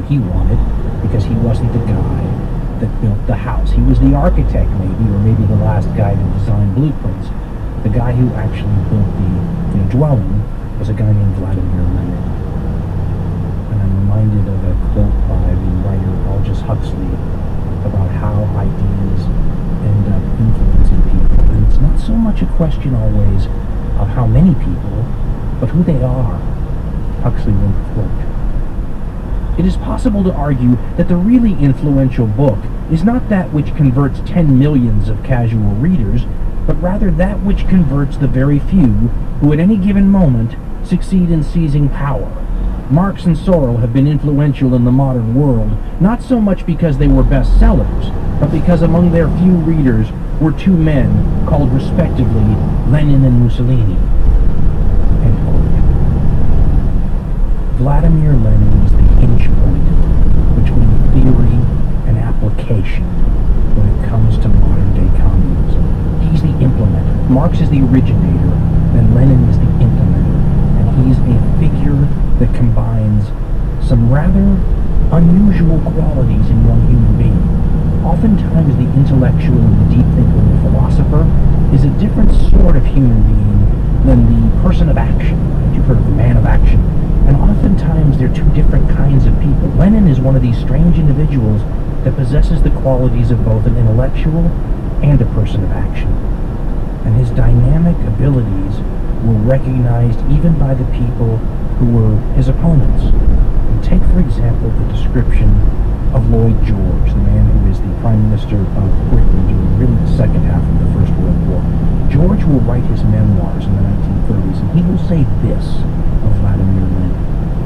he wanted, because he wasn't the guy that built the house. He was the architect, maybe, or maybe the last guy to design blueprints. The guy who actually built the dwelling was a guy named Vladimir Lenin. And I'm reminded of a quote by the writer Aldous Huxley about how ideas end up influencing people. And it's not so much a question always of how many people, but who they are. Huxley wrote, quote, "It is possible to argue that the really influential book is not that which converts 10 millions of casual readers, but rather that which converts the very few who at any given moment succeed in seizing power. Marx and Sorel have been influential in the modern world, not so much because they were bestsellers, but because among their few readers were two men called respectively Lenin and Mussolini." End quote. Vladimir Lenin is the hinge point between theory and application when it comes to modern-day communism. He's the implementer. Marx is the originator, and Lenin is the implementer. And he's a figure that combines some rather unusual qualities in one human being. Oftentimes the intellectual and the deep thinker and the philosopher is a different sort of human being than the person of action. Right? You've heard of the man of action. And oftentimes they're two different kinds of people. Lenin is one of these strange individuals that possesses the qualities of both an intellectual and a person of action. And his dynamic abilities were recognized even by the people who were his opponents. And take, for example, the description of Lloyd George, the man who is the Prime Minister of Britain during really the second half of the First World War. George will write his memoirs in the 1930s, and he will say this of Vladimir Lenin,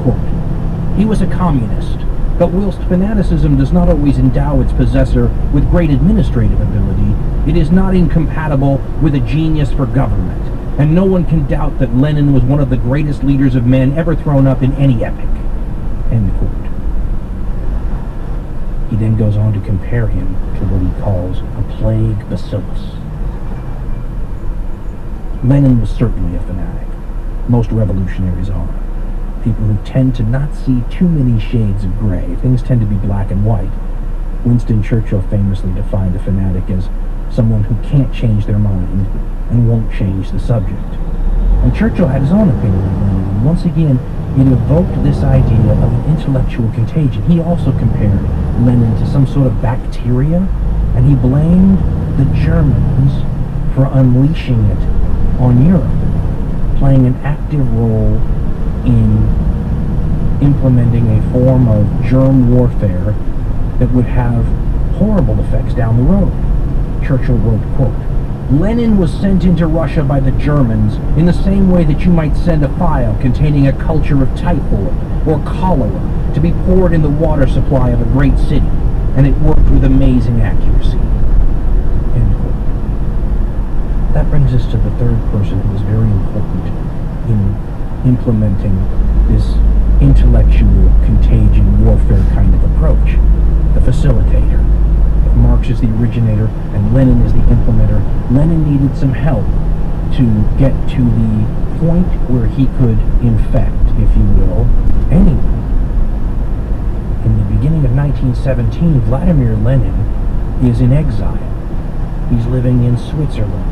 quote, "He was a communist, but whilst fanaticism does not always endow its possessor with great administrative ability, it is not incompatible with a genius for government, and no one can doubt that Lenin was one of the greatest leaders of men ever thrown up in any epoch." End quote. He then goes on to compare him to what he calls a plague bacillus. Lenin was certainly a fanatic. Most revolutionaries are. People who tend to not see too many shades of gray. Things tend to be black and white. Winston Churchill famously defined a fanatic as someone who can't change their mind and won't change the subject. And Churchill had his own opinion of Lenin, and once again, it evoked this idea of an intellectual contagion. He also compared Lenin to some sort of bacteria, and he blamed the Germans for unleashing it on Europe, playing an active role in implementing a form of germ warfare that would have horrible effects down the road. Churchill wrote, quote, "Lenin was sent into Russia by the Germans in the same way that you might send a phial containing a culture of typhoid or cholera to be poured in the water supply of a great city, and it worked with amazing accuracy." End quote. That brings us to the third person who is very important in implementing this intellectual contagion warfare kind of approach, the facilitator. If Marx is the originator and Lenin is the implementer, Lenin needed some help to get to the point where he could infect, if you will, anyone. In the beginning of 1917, Vladimir Lenin is in exile. He's living in Switzerland.